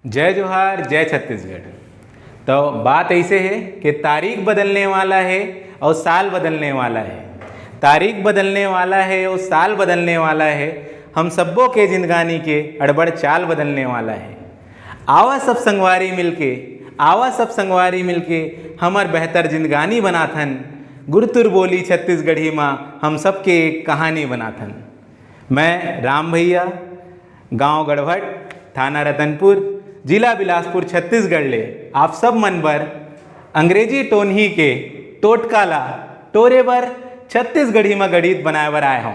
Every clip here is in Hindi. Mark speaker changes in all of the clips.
Speaker 1: जय जोहार, जय छत्तीसगढ़। तो बात ऐसे है कि तारीख बदलने वाला है और साल बदलने वाला है। तारीख बदलने वाला है और साल बदलने वाला है। हम सबों के जिंदगानी के अड़बड़ चाल बदलने वाला है। आवा सब संगवारी मिलके हमर बेहतर जिंदगानी बनाथन। गुरतुर बोली छत्तीसगढ़ी माँ हम सबके एक कहानी बनाथन। मैं राम भैया, गांव गढ़वट, थाना रतनपुर, जिला बिलासपुर, छत्तीसगढ़ ले आप सब मन बर अंग्रेजी टोनही के टोटकाला टोरे बर छत्तीसगढ़ी में गणित बनाए बर आए हों।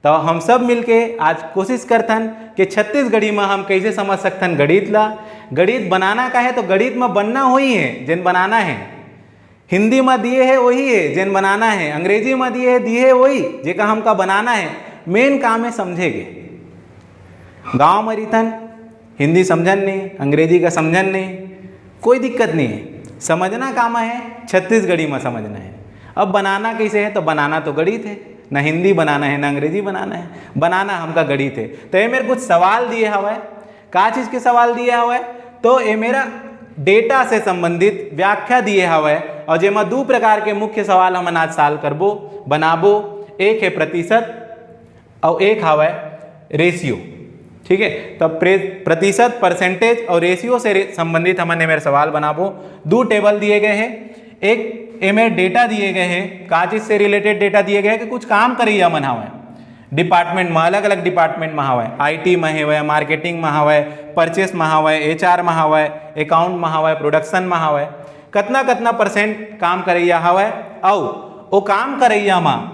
Speaker 1: तो हम सब मिलके आज कोशिश करथन कि छत्तीसगढ़ी में हम कैसे समझ सकथन गणित ला। गणित बनाना का है तो गणित में बनना वही है जिन बनाना है। हिंदी में दिए है वही है जिन बनाना है। अंग्रेजी में दिए है वही जेका हमका बनाना है। मेन काम है समझेगे। गाँव में रिथन हिंदी समझन नहीं, अंग्रेजी का समझन नहीं, कोई दिक्कत नहीं है। समझना काम है, छत्तीसगढ़ी में समझना है। अब बनाना कैसे है तो बनाना तो गणित है। ना हिंदी बनाना है ना अंग्रेजी बनाना है, बनाना हमका गणित है। तो ये मेरे कुछ सवाल दिए हवा। का चीज़ के सवाल दिए हवा तो ये मेरा डेटा से संबंधित व्याख्या दिए हवा। और जेमा दो प्रकार के मुख्य सवाल हम आज साल करबो बनाबो। एक है प्रतिशत और एक हवा रेशियो। ठीक है, तो प्रतिशत परसेंटेज और रेशियो से संबंधित हमने मेरे सवाल बनाबो। दो टेबल दिए गए हैं। एक मेरे डेटा दिए गए हैं, का चीज से रिलेटेड डेटा दिए गए हैं कि कुछ काम करिए मन हवा डिपार्टमेंट में, अलग अलग डिपार्टमेंट में हवा। IT में है, मार्केटिंग में हवा, परचेस में हवा, HR में हवा, अकाउंट में हवा, प्रोडक्शन में हवा। कतना कतना % काम करैया हवा। और वो काम करैया में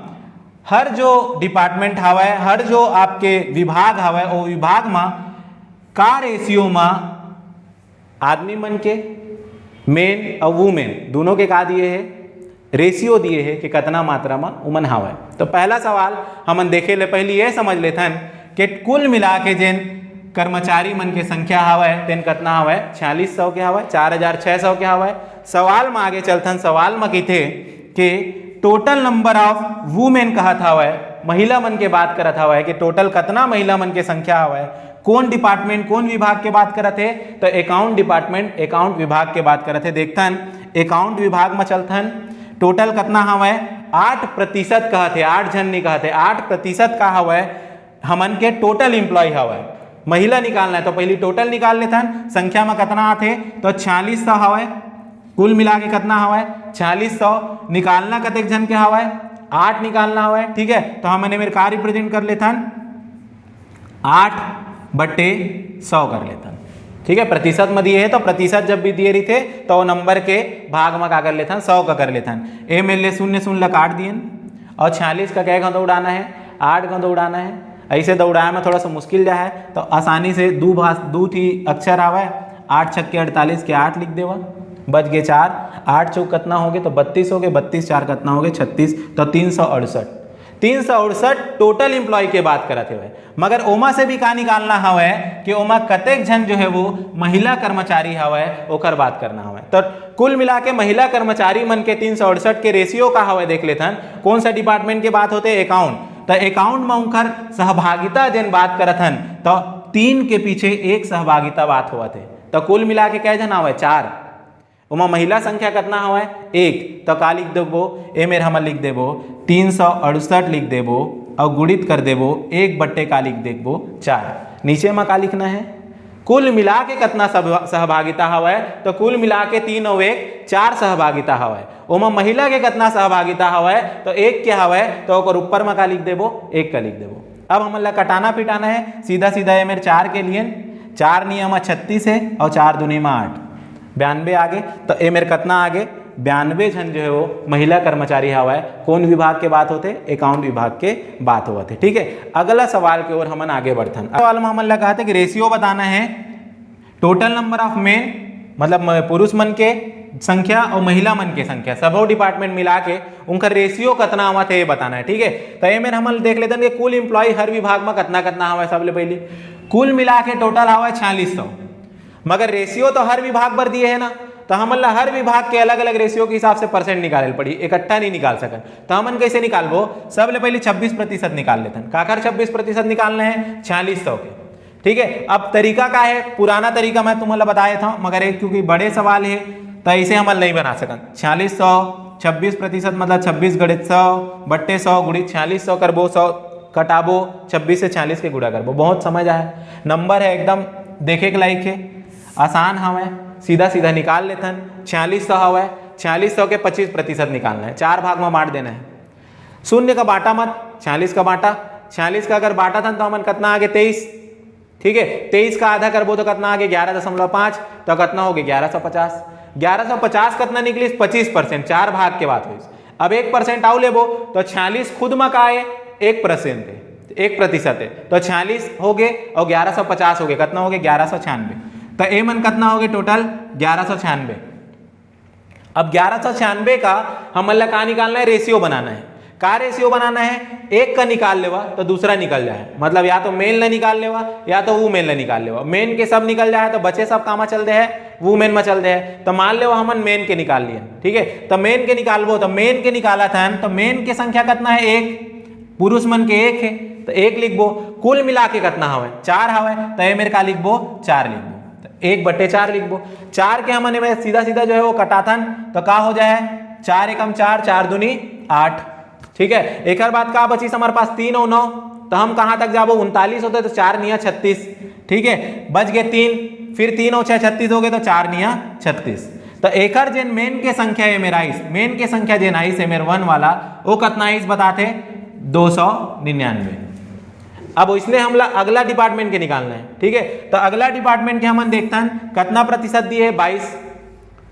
Speaker 1: हर जो डिपार्टमेंट हवा, हर जो आपके विभाग हवा, वो विभाग में का रेशियो में आदमी मन के मेन और वुमेन दोनों के का दिए है रेशियो दिए है कि कितना मात्रा में उमन हवा। तो पहला सवाल हमन देखे ले पहले ये समझ लेथन कि कुल मिला के जिन कर्मचारी मन के संख्या हवा तेन कितना हवा 4600 के हवा, 4600 के हवा। सवाल में आगे चलथन। सवाल में कहते कि टोटल नंबर ऑफ वुमेन कहत हवा, महिला मन के बात करत हवा कि टोटल कितना महिला मन के संख्या हवा। कौन डिपार्टमेंट कौन विभाग के बात करत है तो अकाउंट डिपार्टमेंट अकाउंट विभाग के बात करत है। देखथन अकाउंट विभाग में चलथन। टोटल कितना हवा 8% कहत है, 8 जन नहीं कहते, 8% का हवा हमन के टोटल एम्प्लॉय हवा। महिला निकालना है तो पहले टोटल निकाल लेथन। संख्या में कितना आते तो 4600 हवा। कुल मिला के कितना हवा 4600। निकालना कतेक जन के हवा 8 निकालना हवा। ठीक है, तो हमने मेरे का रिप्रेजेंट कर लेथन 8/100 कर लेथन। ठीक है, प्रतिशत में दिए है तो प्रतिशत जब भी दिए रही थे तो वो नंबर के भाग में का कर लेथन 100 का कर लेथन। ए मेरे लिए 0 काट दिए। और 46 का क्या दौड़ाना है 8 का दौड़ाना है। ऐसे दौड़ाए में थोड़ा सा मुश्किल जा है तो आसानी से दो थी अक्षर आवा। 8 छक्के 48 के 8 लिख देवा, बच गए 4। 8 चौक कितना हो गए तो 32 हो गए, 32 4 कितना हो गए 36, तो 368 टोटल एम्प्लॉय के बात करत है। मगर ओमा से भी का निकालना हवा कि ओमा कतेक जन जो है वो महिला कर्मचारी हवा ओकर बात करना हवा। तो कुल मिला के महिला कर्मचारी मन के 368 के रेशियो का हवा देख लेथन। कौन सा डिपार्टमेंट के बात होते अकाउंट, तो अकाउंट में उनकर सहभागिता जिन बात करथन तो 3 के पीछे 1 सहभागिता बात हुआ थे। तो कुल मिला के क्या जन हवा 4। उमा महिला संख्या कितना हवा 1, तो का लिख देबो ए मेरे हम लिख देबो 368 लिख देबो और गुणित कर देबो 1/, का लिख देबो 4। नीचे में का लिखना है कुल मिला के कितना सहभागिता हवा तो कुल मिला के 3 और 1 4 सहभागिता हवा। उमा महिला के कितना सहभागिता हवा तो 1 के हवा तो ओकर ऊपर में का लिख देबो 1 का लिख देबो। अब हमन ला कटाना पिटाना है सीधा सीधा ये मेरे 4 के लिए 4 नियम 36 है और 4 दूनी में 8, 92 आगे। तो ए मेरे कितना आगे 92 जन जो है वो महिला कर्मचारी हवा है। कौन विभाग के बात होते अकाउंट विभाग के बात होते। ठीक है, अगला सवाल के ओर हमन आगे बढ़थन। सवाल में हमन लगा थे कि रेशियो बताना है टोटल नंबर ऑफ मेन मतलब पुरुष मन के संख्या और महिला मन के संख्या सबो डिपार्टमेंट मिला के उनका रेशियो कितना हुआ थे ये बताना है। ठीक है, तो ये मेरे हम देख लेते हैं कि कुल एम्प्लॉय हर विभाग में कितना कितना हवा। सबले पहले कुल मिला के टोटल हवा 4600, मगर रेशियो तो हर विभाग पर दिए है ना, तो हमन ला हर विभाग के अलग अलग रेशियो के हिसाब से परसेंट निकाले पड़ी, इकट्ठा नहीं निकाल सकन। तो हमन कैसे निकालबो सबले पहले 26% निकाल लेते हैं। काकर 26% निकालना है 4600 के ठीक है। अब तरीका का है, पुराना तरीका मैं तुम्हें बताया था, मगर एक क्योंकि बड़े सवाल है तो ऐसे हम नहीं बना सकन। 4600 26% मतलब 26 गणित 100 बट्टे 100 गुणित 4600 करबो 100 कटाबो 26 से 46 के गुणा करबो। बहुत समझ आए, नंबर है एकदम देखे के लायक है, आसान हवे, सीधा सीधा निकाल लेथन। 4600 हवे, 4600 के 25% निकालना है, 4 भाग में बांट देना है। शून्य का बांटा मत, 46 का बांटा, 46 का अगर बांटा था तो हमन कितना आगे 23, ठीक है। 23 का आधा करबो तो कितना आगे 11.5, तो कितना हो गया 1150। 1150 कितना निकली 25%, 4 भाग के बात हुई। अब 1% आउ लेबो तो 46 खुद में का है 1% है, 1% है, तो 46 हो गए और 1150 हो गए, कितना हो गया 1196। तो ए मन कितना हो गया टोटल 1196। अब 1196 का हम का निकालना है, रेशियो बनाना है। का रेशियो बनाना है, एक का निकाल लेवा तो दूसरा निकल जाए, मतलब या तो मेन ला निकाल लेवा या तो वो मेन ला निकाल लेवा। मेन के सब निकल जाए तो बचे सब कामा चल दे है, वो मेन में चल दे है। तो मान लेवा हमन मेन के निकाल लिए, ठीक है। तो मेन के निकालबो तो मेन के निकाला था, तो मेन के संख्या कितना है 1, पुरुष मन के 1 है तो 1 लिखबो। कुल मिला के कितना हवे 4 हवे, तो ये मेरे का लिखबो 4 लिखबो, तो 1/4 लिखबो। 4 के हमने सीधा सीधा जो है वो कटाथन, तो का हो जाए 4 एकम 4, 4 दूनी 8, ठीक है। एक बात का बची हमारे पास 3 और 9, तो हम कहां तक जाबो 39 होते तो 4 निया 36, ठीक है। बच गए 3, फिर 3 और 6 36 हो गए तो 4 निया 36। तो एकर जेन मेन के संख्या है मेरा इस मेन के संख्या जेन आई से मेरे 1 वाला वो कितना इस बताते 299। अब इसने हमला अगला डिपार्टमेंट के निकालना है, ठीक है। तो अगला डिपार्टमेंट के हम देखते हैं कितना प्रतिशत दिए है 22।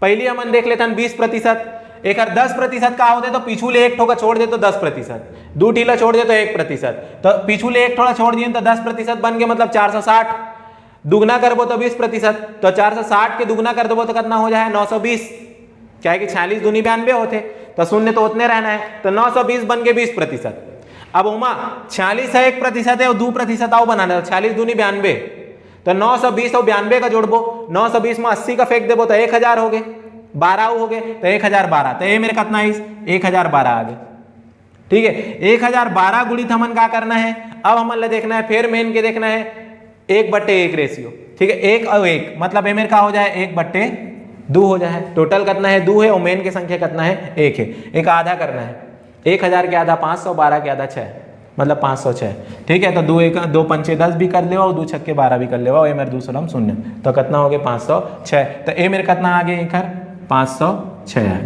Speaker 1: पहले हम देख लेते हैं 20%। एक 10% का होते तो पिछूले एक ठोका छोड़ दे तो 10%, 2 टीला छोड़ दे तो 1%, तो पिछूले एक थोड़ा छोड़ दिए तो 10% बन गए, मतलब 460। दुगना करबो तो 20%, तो 460 के दुगना कर दो तो कितना हो जाए 920, क्या है कि 46 दूनी 92 होते, तो शून्य तो उतने रहना है, तो 920 बन गए 20%। अब उमा 46 है 1% है और 2% आओ बनाना है, 46 दूनी 92, तो 920 और 92 का जोड़बो, 920 में 80 का फेंक देबो तो 1000 हो गए, 12 हो गए तो 1012, तो ये मेरे कितना है 1012 आ गए, ठीक है। 1012 गुणित हमन क्या करना है, अब हमन ले देखना है फिर मेन के देखना है 1/1 रेशियो, ठीक है। 1 और 1 मतलब ये मेरे का हो जाए 1/2 हो जाए। टोटल कितना है 2 है और मेन की संख्या कितना है 1 है। एक आधा करना है, 1000 के आधा 500, 12 के आधा 6 मतलब 506, ठीक है। तो 2 पंचे 10 भी कर लेवा और 2 छक्के 12 भी कर लेवा, ये मेरे दूसरा हम शून्य, तो कितना हो गया 506। तो ये मेरे कितना आ गया एक 506 है।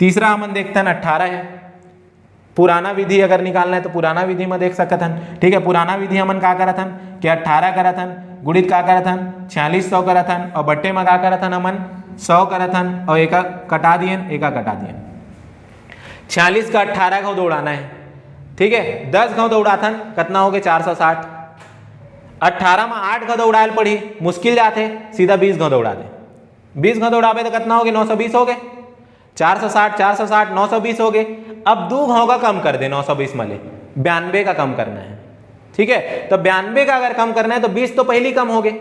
Speaker 1: तीसरा हम देखते हैं 18 है। पुराना विधि अगर निकालना है तो पुराना विधि में देख सकते हैं, ठीक है। पुराना विधि हमन का करत हन कि 18 करत हन गुणित का करत हन 4600 करत हन और बट्टे में का करत हन हमन 100 करत हन और एक कटा दियन, एक कटा दियन। 46 का 18 घाव दौड़ाना है, ठीक है। 10 घाव दौड़ाथन कितना हो गया 460। 18 में 8 घाव दौड़ायल पड़ी, मुश्किल जाते, सीधा 20 घाव दौड़ा दे। 20 घाव दौड़ाबे तो कितना हो गया 920 हो गए, 460 460 920 हो गए। अब 2 घाव का कम कर दे, 920 मले 92 का कम करना है, ठीक है। तो 92 का अगर कम करना है तो 20 तो पहले कम हो गए,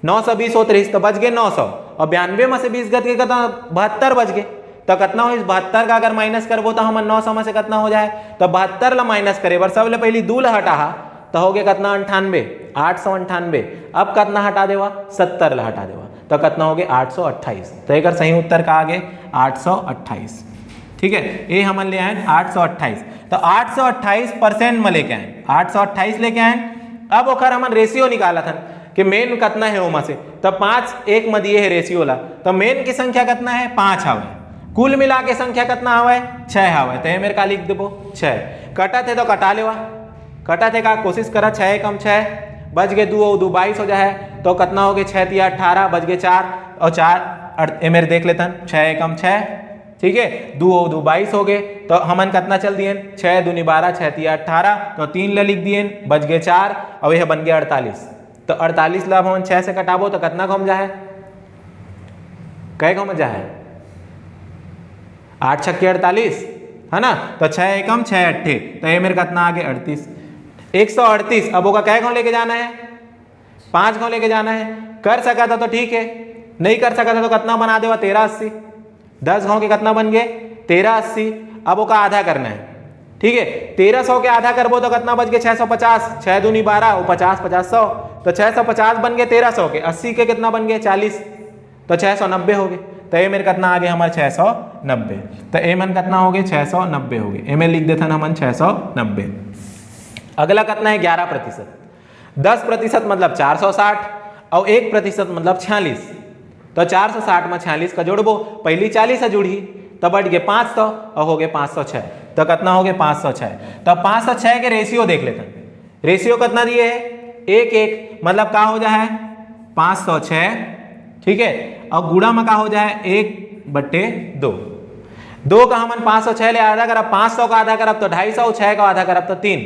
Speaker 1: 920 और 30 तो बच गए 900, और 92 में से 20 गत के कितना 72 बच गए। तो कितना हो 72 का अगर माइनस करबो तो हम 900 में से कितना हो जाए, तो 72 ला माइनस करे बर सब ले पहले 2 ला हटा तो हो गया कितना 98, 898। अब कितना हटा देवा 70 ला हटा देवा तो कितना हो गया 828। तो एक सही उत्तर का आगे 828, ठीक है। ये हमन ले आए 828, तो 828% में लेके आए, 828 लेके आए। अब ओकर हमन रेशियो निकाला था कि मेन कितना है ओमा से, तो 5 1 में दिए है रेशियो ला, तो मेन की संख्या कितना है 5 हवे, कुल मिला के संख्या कितना हवे 6 हवे। तो ये मेरे का लिख देबो 6। कटा थे तो कटा लेवा, कटा थे का कोशिश करा 6 कम 6 बच गए 2 और 2 22 हो जाए, तो कितना हो गया 6 3 18 बच गए 4 और 4 ये मेरे देख लेते हैं 6 कम 6, ठीक है। 2 और 2 22 हो गए, तो हमन कितना चल दिए 6 दूनी 12 6 3 18, तो 3 ला लिख दिए बच गए 4 और यह बन गया 48। तो 48 ला हम 6 से कटाबो तो कितना घूम जाए, कै घूम जाए 8 छक्के 48 है ना, तो 6 एकम 6 अट्ठे, तो ये मेरे कितना आ गया 38 138। अब होगा कै घाव लेके जाना है 5 घाव लेके जाना है। कर सका था तो ठीक है, नहीं कर सका था तो कितना बना देगा 1380। 10 घाव के कितना बन गए 1380। अब वो का आधा करना है, ठीक है। 1300 के आधा करबो तो कितना बच गए 650, 6 दूनी 12 और 50 50 100, तो 650 बन गए 1300 के, 80 के कितना बन गए 40, तो 690 हो गए। तो ए मेरे कितना आ गए हमारे 690, तो ए मन कितना हो गए 690 हो गए। ए में लिख देते हमन 690। अगला कितना है 11%, 10% मतलब 460 और 1% मतलब 46, तो 460 में 46 का जोड़बो, पहली 40 से जुड़ी तो बढ़ गए 500 और हो गए 506, तो कितना हो गए 506। तो 506 के रेशियो देख लेते हैं, रेशियो कितना दिए है 1:1, मतलब का हो जाए 506, ठीक है, और गुणा में का हो जाए 1/2, 2 का हमन 506 ले आधा करब, 500 का आधा करब तो 250, 6 का आधा करब तो 3,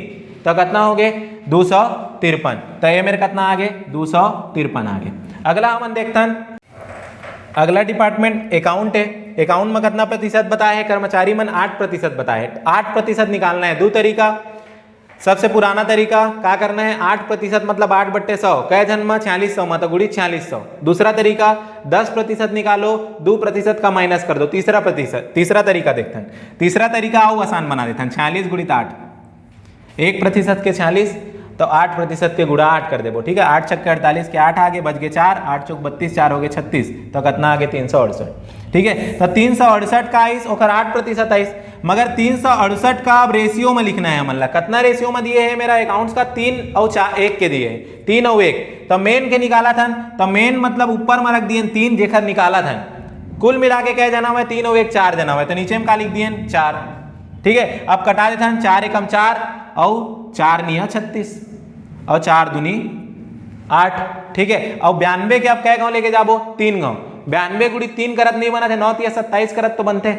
Speaker 1: तो कितना हो गए 253। तो ये मेरे कितना आ गए 253 आ गए। अगला हमन देखते हैं, अगला डिपार्टमेंट अकाउंट है। अकाउंट में कितना प्रतिशत बताया है, कर्मचारी मन 8% बताया है। 8% निकालना है, दो तरीका। सबसे पुराना तरीका क्या करना है, 8% मतलब 8/100, कै जन में 4600 में तो गुड़ी 4600। दूसरा तरीका 10% निकालो, 2% का माइनस कर दो, तीसरा तरीका देखते हैं। तीसरा तरीका आओ आसान बना देते हैं, 46 × 8, 1% के 46 तो 8% के गुणा 8 कर देबो, ठीक है। 8 छक्के 48 के 8 आगे बच गए 4, 8 चौक 32, 4 हो गए 36, तो कितना आगे 368, ठीक है। तो 368 का आइस और 8% आइस, मगर 368 का अब रेशियो में लिखना है हमन, कितना रेशियो में दिए है मेरा अकाउंट्स का 3 और 1 के दिए है, 3 और 1, तो मेन के निकाला था, तो मेन मतलब ऊपर में रख दिए 3 जेखर निकाला था। कुल मिला के क्या जना हुआ 3 और 1 4 जना हुआ, तो नीचे में का लिख दिए 4, ठीक है। अब कटा देते हैं, 4 एकम 4 और 4 निया 36 और 4 दूनी 8, ठीक है। और 92 के अब कै गाँव लेके जाबो 3 गाँव, 92 × 3 करत नहीं बना थे, 9 × 27 करत तो बनते,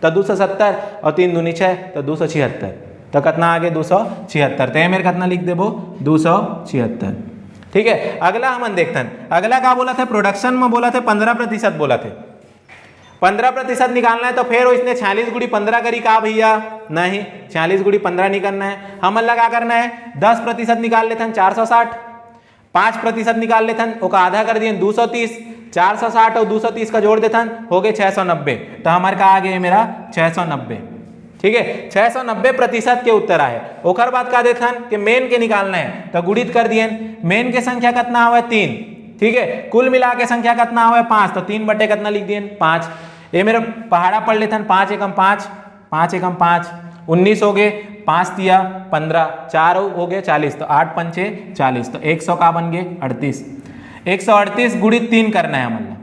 Speaker 1: तो 270 और 3 दूनी 6 तो 276, तो कितना आगे 276, तो मेरे कितना लिख देबो 276, ठीक है। अगला हम देखते हैं, अगला क्या बोला था, प्रोडक्शन में बोला थे 15% बोला थे, 15% निकालना है। तो फिर इसने 46 × 15 करी का भैया, नहीं 46 × 15 नहीं करना है, हम लगा करना है 10% निकाल लेते हैं 460, 5% निकाल लेते हैं उसका आधा कर दिए 230, 460 और 230 का जोड़ देते हैं हो गए 690, तो हमारे का आ गए मेरा 690, ठीक है। 690% के उत्तर आए। ओकर बाद का देते हैं कि मेन के निकालना है, तो गुणित कर दिए, मेन के संख्या कितना हुआ 3, ठीक है। कुल मिला के संख्या कितना हुआ 5, तो 3 बटे कितना लिख दिए 5। ये मेरे पहाड़ा पढ़ लेते हैं, 5 एकम 5, 5 एकम 5 19 हो गए, 5 तिया 15, 4 हो गए 40, तो 8 पंचे 40, तो 100 का बन गए 38, 138 × 3 करना है हमन,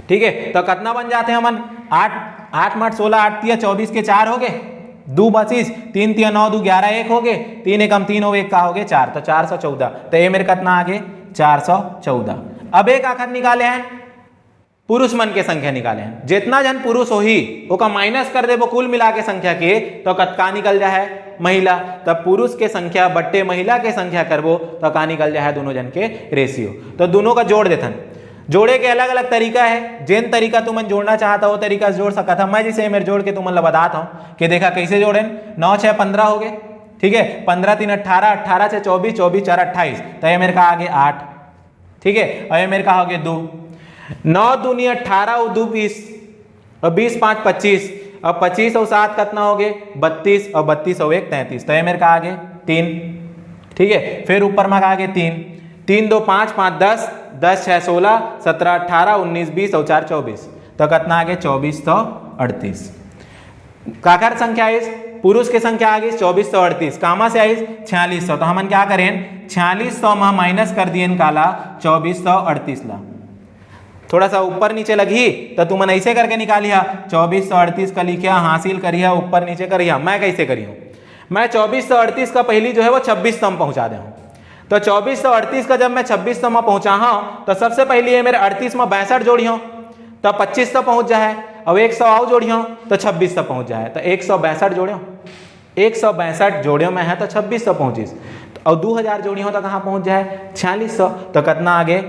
Speaker 1: ठीक है। तो कितना बन जाते हैं हमन 8 8 8 16, 8 तिया 24 के 4 हो गए, 2 25, 3 तिया 9, 2 11, 1 हो गए, 3 एकम 3 हो 1 का हो गए 4, तो 414, तो ये मेरे कितना आगे 414। अब एक आखिर निकाले हैं पुरुष मन के संख्या निकाले हैं, जितना जन पुरुष हो ही ओका माइनस कर दे वो कुल मिला के संख्या के, तो का निकल जाए महिला, तब पुरुष के संख्या बट्टे महिला के संख्या करबो तो का निकल जाए दोनों जन के रेशियो। तो दोनों का जोड़ देथन, जोड़े के अलग अलग तरीका है, जिन तरीका तुमन जोड़ना चाहता हो तरीका से जोड़ सकता था। मैं जैसे मेरे जोड़ के तुमन बताता हूँ कि देखा कैसे जोड़े, 9 6 15 हो गए, ठीक है, 15 3 18, 18 से 24, 24 4 28, तो ये मेरे का आगे 8, ठीक है, और ये मेरे का हो गए 2, 9 दूनी 18 और 2 20, और 20 5 25, और 25 और 7 कितना हो गए 32, और 32 और 1 33, तो ये मेरे का आगे 3, ठीक है। फिर ऊपर में आगे 3, 3 2 5 5 10, 10 6 16, 17 18 19 20 और 4 24, तो कितना आगे 2438। काकर संख्या है, पुरुष के संख्या आ गई 2438, कामा से आई 4600, तो हमन क्या करें 4600 में माइनस कर दिए काला 2438 ला, थोड़ा सा ऊपर नीचे लगी तो तुमन ऐसे करके निकालिया, 2438 का लिखिया हासिल करिया ऊपर नीचे करिया। मैं कैसे करी हूँ, मैं 2438 का पहली जो है वो 2600 में पहुंचा दे हूँ, तो 2438 का जब मैं 2600 में पहुंचा हूँ तो सबसे पहले ये मेरे 38 में 62 जोड़ी हूँ तो 2500 पहुंच जाए, अब 100 आओ जोड़ी हूँ तो 2600 पहुंच जाए, तो 162 जोड़े 162 जोड़ियों में है तो 2600 पहुंचीस, और 2000 जोड़ी हो तो कहाँ पहुंच जाए 4600, तो कितना आगे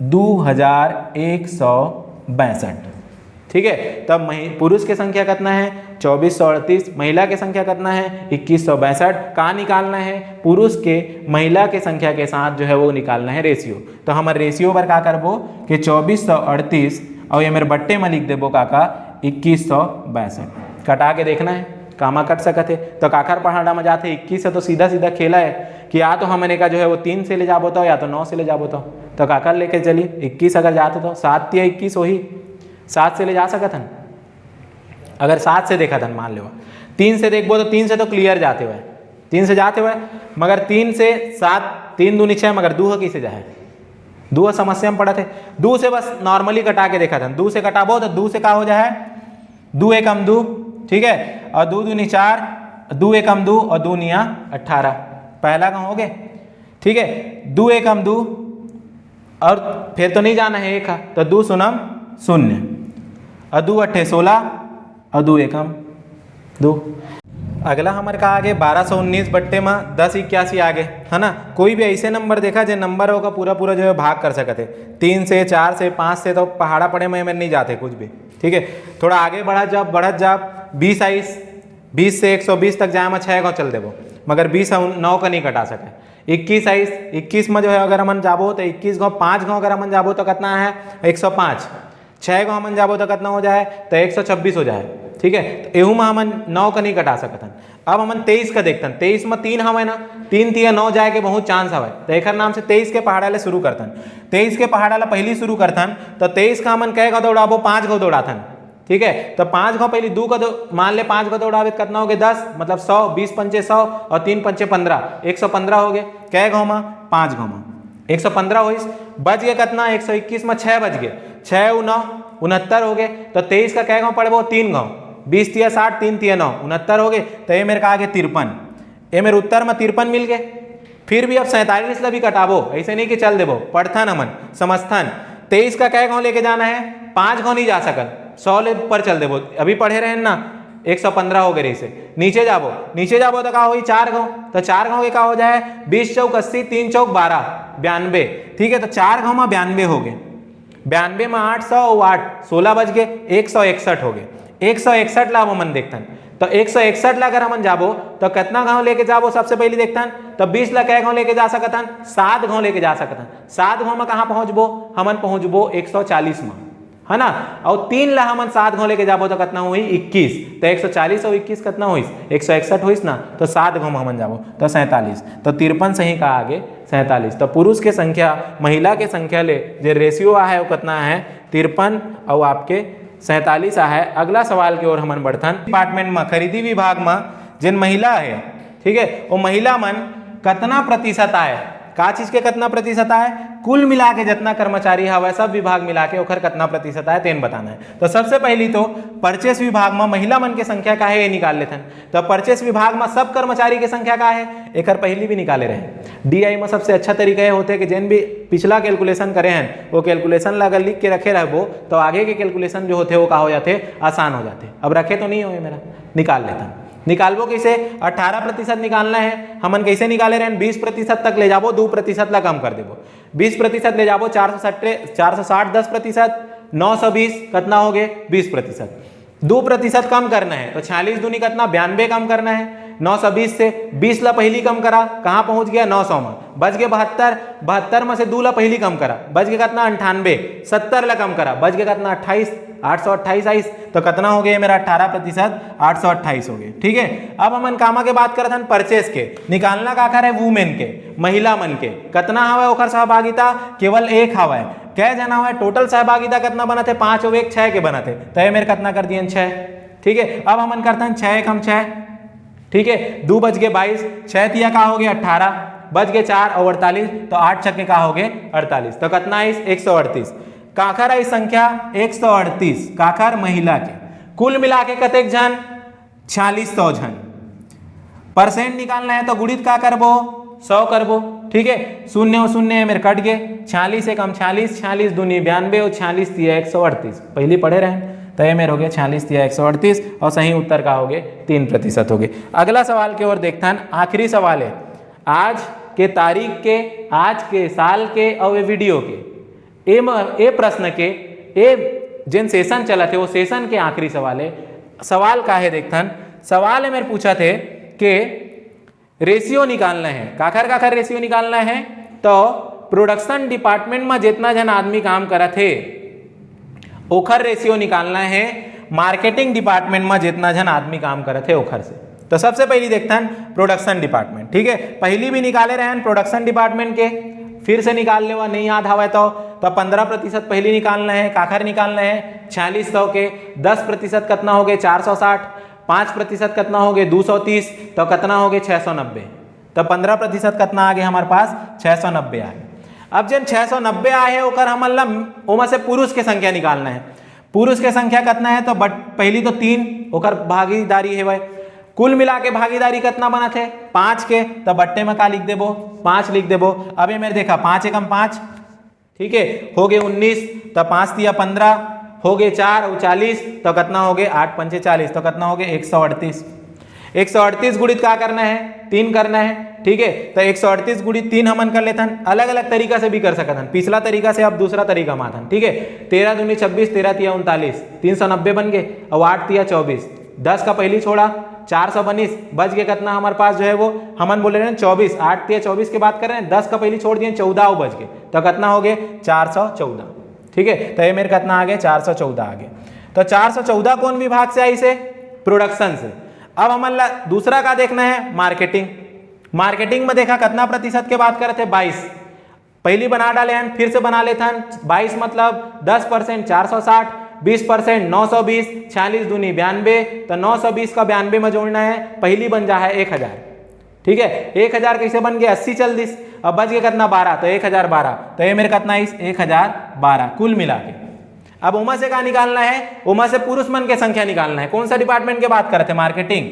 Speaker 1: 2162, ठीक है। तब पुरुष की संख्या कितना है 2438, महिला की संख्या कितना है 2162, कहाँ निकालना है पुरुष के महिला के संख्या के साथ जो है वो निकालना है रेशियो। तो हमारे रेशियो पर क्या करबो कि 2438 और ये मेरे बट्टे में लिख देबो काका 2162, कटा के देखना है कामा कट सकत है। तो काखर पहाड़ा में जाते 21 है तो सीधा सीधा खेला है कि या तो हमने का जो है वो 3 से ले जाबो तो या तो 9 से ले जाबो तो काकर लेके चली 21 अगर जाते तो 7 या 21 वही 7 से ले जा सकत हन। अगर 7 से देखा था मान लो 3 से देखबो तो 3 से तो क्लियर जाते हुए 3 से जाते हुए मगर 3 से 7 3 दूनी 6 मगर 2 कैसे जाए 2 समस्या में पड़ा थे। 2 से बस नॉर्मली कटा के देखा था 2 से कटाबो तो 2 से का हो जाए 2 एकम 2 ठीक है और 2 दूनी 4 2 एकम 2 और 2 निया 18 पहला का हो गए ठीक है 2 एकम 2 और फिर तो नहीं जाना है 1 तो 2 शून्यम 0 और 2 अट्ठे 16 और 2 एकम 2। अगला हमारे का आगे 1219 बट्टे में 1081 आगे है ना। कोई भी ऐसे नंबर देखा जो नंबर होगा पूरा पूरा जो है भाग कर सकते 3 से 4 से 5 से तो पहाड़ा पड़े में नहीं जाते कुछ भी ठीक है। थोड़ा आगे बढ़त जाब 20 आइस 20 से 120 तक जाए में 6 गाँव चल देबो मगर 20 9 का नहीं कटा सके। 21 आइस 21 में जो है अगर हम जाबो तो 21 गाँव 5 गाँव अगर हम जाबो तो कितना है 105 6 गाँव हम जाबो तो कितना हो जाए तो 126 हो जाए ठीक है। तो एहू में हमन 9 का नहीं कटा सकतन। अब हमन 23 का देखतन 23 में 3 हवे ना 3 तिया 9 जाए के बहुत चांस हवे तो एक नाम से 23 के पहाड़ा ले शुरू करतन। 23 के पहाड़ा ला पहली शुरू करतन तो 23 का हमन कै गाँव दौड़ाबो 5 गाँव दौड़ाथन ठीक है। तो 5 गाँव पहले 2 का मान ले 5 गाँव दौड़ाबे कितना हो गए 10 मतलब 100 20 पंचे 100 और 3 पंचे 15 115 हो गए कै गाँव में 5 गाँव में 115 हो बच गए कितना 121 में 6 बच गए 6 9 69 हो गए। तो 23 का कै गाँव पड़बो 3 गाँव 20 तिया 60 3 तिया 9 69 हो गए। तो ये मेरे का आगे 53 ये मेरे उत्तर में 53 मिल गए। फिर भी अब 47 ला भी कटाबो ऐसे नहीं कि चल देबो पढ़थन हमन समझथन 23 का कै गाँव लेके जाना है 5 गाँव नहीं जा सकल 100 ले पर चल देबो अभी पढ़े रहे ना 115 हो गए से नीचे जाबो तो का हो 4 गाँव तो 4 गाँव के का हो जाए 20 चौक 80 3 चौक 12 92 ठीक है। तो 4 गाँव में 92 हो गए 92 में 800 8 16 बज गए 161 हो गए 161 ला हमन देखतन। तो 161 ला अगर हमन जाबो तो कितना गांव लेके जाबो सबसे पहले देखतन तो 20 ला कै गांव लेके जा सकतन 7 गांव लेके जा सकतन। 7 गांव में कहाँ पहुंचबो हमन पहुंचबो 140 में है ना। और 3 ला हमन 7 गांव लेके जाबो तो कितना हुई 21 तो 140 और 21 कितना हुई 161 हुई ना। तो 7 गांव में हमन जाबो तो 47 तो 53 सही का आगे 47। तो पुरुष के संख्या महिला के संख्या ले जो रेशियो है वो कितना है 53 और आपके 47 है। अगला सवाल की ओर हमन बढ़थन डिपार्टमेंट में खरीदी विभाग में जिन महिला है ठीक है वो महिला मन कितना प्रतिशत आए का चीज के कितना प्रतिशत आए कुल मिला के जितना कर्मचारी है सब विभाग मिला के ओखर कितना प्रतिशत आए तेन बताना है। तो सबसे पहली तो परचेस विभाग में महिला मन के संख्या का है ये निकाल लेथन। तो परचेस विभाग में सब कर्मचारी की संख्या का है एक पहली भी निकाले रहे। डीआई में सबसे अच्छा तरीका ये होते है कि जिन भी पिछला कैलकुलेशन करे हैं वो कैलकुलेशन अगर लिख के रखे रहबो तो आगे के कैलकुलेशन जो होते वो का हो जाते आसान हो जाते। अब रखे तो नहीं हो मेरा निकाल लेता निकालबो कैसे 18% निकालना है हमन कैसे निकाले रहे 20% तक ले जाबो 2% ला कम कर देबो 20% ले जाबो 460 10% 920 कितना हो गए 20% 2% कम करना है तो 46 दूनी कितना 92 कम करना है 920 से 20 ला पहली कम करा कहाँ पहुंच गया 900 में बच गए 72 में से 2 ला पहली कम करा बच गया कितना 98 70 ला कम करा बच गया कितना 28 828 आइस तो कितना हो गया मेरा 18% 828 हो गए ठीक है। अब हमन कामा के बात करत हन परचेस के निकालना का है वुमेन के महिला मन के कितना हवा ओखर सहभागिता केवल 1 हवा कै जना हुआ टोटल सहभागिता कितना बना थे 5 और 1 6 के बना थे तो ये मेरे कितना कर दिए 6 ठीक है। अब हमन करते हैं 6 कम 6 ठीक है 2 बज गए 22 6 तिया का हो गया 18 बज गए 4 और 48 तो 8 छक्के का हो गए 48 तो कितना है 138 काखर आई संख्या 138 काखर महिला के कुल मिला के कतेक जन 4600 जन परसेंट निकालना है तो गुणित का करबो 100 करबो ठीक है 0 और 0 मेरे कट गए 46 से कम 46 46 दूनी 92 और 46 तिया 138 पहले पढ़े रहे तो ये मेरे हो गए 46 तिया 138 और सही उत्तर का हो गए 3% हो गए। अगला सवाल की ओर देखता है आखिरी सवाल है आज के तारीख के आज के साल के और वीडियो के ए प्रश्न के ए जिन सेशन चला थे वो सेशन के आखिरी सवाल है। सवाल का है देखथन सवाल है मेरे पूछा थे कि रेशियो निकालना है काखर रेशियो निकालना है तो प्रोडक्शन डिपार्टमेंट में जितना जन आदमी काम करा थे ओखर रेशियो निकालना है मार्केटिंग डिपार्टमेंट में जितना जन आदमी काम करते है ओखर से। तो सबसे पहली देखते हैं प्रोडक्शन डिपार्टमेंट, ठीक है। पहली भी निकाले रहे हैं प्रोडक्शन डिपार्टमेंट के, फिर से निकाल लेवा, नहीं याद आवे तो 15% पहली निकालना है, काखर निकालना है 4600 के, 10% कितना हो गए 460, 5% कितना हो गए 230, तो कितना हो गए 690। तो 15% कितना आ गया हमारे पास 690 आ गए। अब जब 690 आए है ओकर हमन ओमा से पुरुष के संख्या निकालना है। पुरुष के संख्या कितना है तो पहली तो 3 ओकर भागीदारी है भाई, कुल मिला के भागीदारी कितना बना थे 5 के, तो बट्टे में का लिख देबो 5 लिख देबो। अभी मेरे देखा 5 एकम 5, ठीक है, हो गए 19, तो 5 तिया 15, हो गए 4 और 40, तो कितना हो गए 8 पंचे 40, तो कितना हो गए 138। 138 गुणित क्या करना है 3 करना है, ठीक है। तो 138 गुणित 3 हमन कर लेते हैं, अलग अलग तरीका से भी कर सकते हैं। पिछला तरीका से अब दूसरा तरीका माथन, ठीक है। 13 दूनी 26, 13 तिया 39, 390 बन गए, और 8 तिया 24, 10 का पहली छोड़ा 419, बच गए कितना हमारे पास जो है वो हमन बोले रहे 24, 8 तिया 24 की बात कर रहे हैं, 10 का पहली छोड़ दिए 14 बच गए, तो कितना हो गए 414, ठीक है। तो ये मेरे कितना आ गए 414 आ गए। तो 414 कौन विभाग से आई से प्रोडक्शन से। अब हमन दूसरा का देखना है मार्केटिंग। मार्केटिंग में देखा कितना प्रतिशत के बात कर रहे थे 22, पहली बना डाले हैं, फिर से बना लेते हैं 22 मतलब 10% 460, 20% 920, 46 दूनी 92, तो 920 का 92 में जोड़ना है, पहली बन जा है 1000, ठीक है। 1000 कैसे बन गया 80 चल दिस, अब बच गया कितना 12, तो 1012, तो ये मेरे कितना 1012 कुल मिला के। अब उमा से क्या निकालना है, उमा से पुरुष मन के संख्या निकालना है। कौन सा डिपार्टमेंट के बात कर रहे थे मार्केटिंग,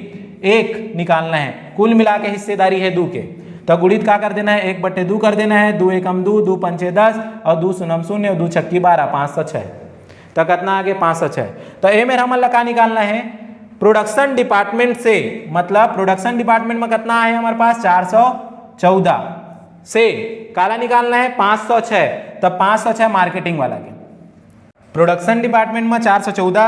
Speaker 1: 1 निकालना है, कुल मिला के हिस्सेदारी है 2 के, तो गुणित क्या कर देना है 1/2 कर देना है, 2 एकम 2, 2 पंचे 10, और 2 शून्यम 0, और 2 छक्की 12, 506, तो कितना आगे 506। तो ये मेरा हमला का निकालना है प्रोडक्शन डिपार्टमेंट से, मतलब प्रोडक्शन डिपार्टमेंट में कितना है हमारे पास 414 से काला निकालना है 506, तो 506 मार्केटिंग वाला के। प्रोडक्शन डिपार्टमेंट में 414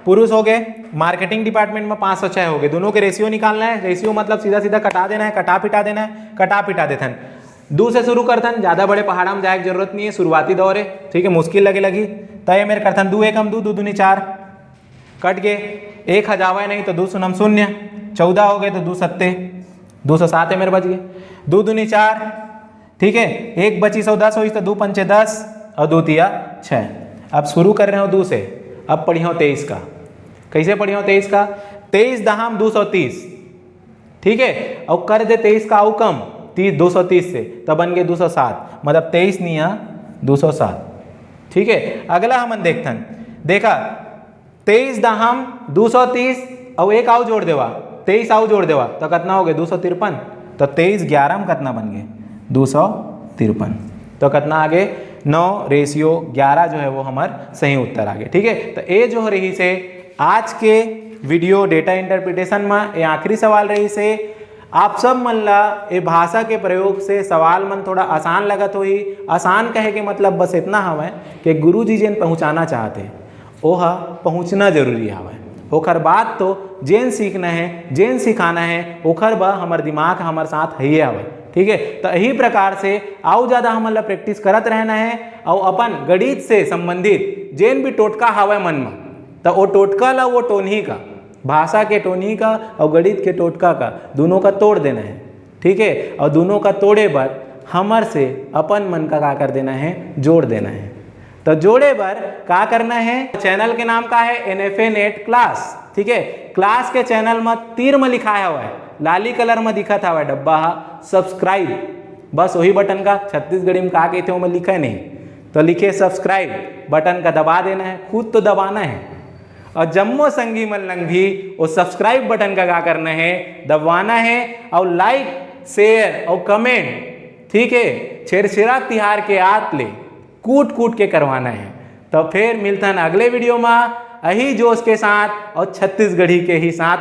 Speaker 1: पुरुष हो गए, मार्केटिंग डिपार्टमेंट में 506 हो गए। दोनों के रेशियो निकालना है, रेशियो मतलब सीधा सीधा कटा देना है, कटा पिटा देना है, कटा पिटा देते हैं। 2 से शुरू करते हैं, ज्यादा बड़े पहाड़ा में जाए की जरूरत नहीं है, शुरुआती दौर है, ठीक है, मुश्किल लगी। तो ये मेरे करते हैं 2 एकम 2, 2 दूनी 4, कट गए, 1 हजावा नहीं तो 2 शून्यम 0, 14 हो गए तो 2 सत्ते 207 है मेरे बच गए, 2 दूनी 4, ठीक है, 1 बची 110 हुई तो 2 पंचे 10, और 2 तिया 6। अब शुरू कर रहे हो 2 से, अब पढ़ी हो 23 का। कैसे पढ़ी हो 23 का, 23 दहाम 230, ठीक है, और कर दे 23 का आउ कम 230 से, तब बन गए 207, मतलब 23 निया 207, ठीक है। अगला हम देखते हैं, देखा 23 दहाम 230 और 1 आउ जोड़ देवा, 23 आउ जोड़ देवा, तो कितना हो गया 253, तो 23 11 में कितना बन गए 253, तो कितना आगे 9:11 जो है वो हमारा सही उत्तर आ गया, ठीक है। तो ये जो रही से आज के वीडियो डेटा इंटरप्रिटेशन में ये आखिरी सवाल रही से। आप सब मन ला ये भाषा के प्रयोग से सवाल मन थोड़ा आसान लगत होही। आसान कहे के मतलब बस इतना हवय कि गुरु जी जेन पहुँचाना चाहते ओहा पहुँचना जरूरी हवय, ओखर बात तो जेन सीखना है जेन सिखाना है ओखर बा हमार दिमाग हमार साथ है हवय, ठीक है। तो यही प्रकार से आओ ज़्यादा हमन ला प्रैक्टिस करत रहना है, और अपन गणित से संबंधित जेन भी टोटका हवय मन में, तो वो टोटका ला वो टोनही का, भाषा के टोनही का और गणित के टोटका का दोनों का तोड़ देना है, ठीक है। और दोनों का तोड़े बर हमर से अपन मन का क्या कर देना है जोड़ देना है। तो जोड़े बर क्या करना है, चैनल के नाम का है NFA नेट क्लास, ठीक है। क्लास के चैनल में तीर में लिखा हुआ है, लाली कलर में दिखा हुआ है डब्बा सब्सक्राइब, बस वही बटन का छत्तीसगढ़ी में कहा कहते हो मैं लिखा नहीं, तो लिखे सब्सक्राइब बटन का दबा देना है, खुद तो दबाना है। और जम्मो संगी मन लंग भी वो सब्सक्राइब बटन का क्या करना है दबाना है, और लाइक शेयर और कमेंट, ठीक है, छेरछेरा तिहार के आत ले कूट कूट के करवाना है। तो फिर मिलता है अगले वीडियो में यही जोश के साथ और छत्तीसगढ़ी के ही साथ।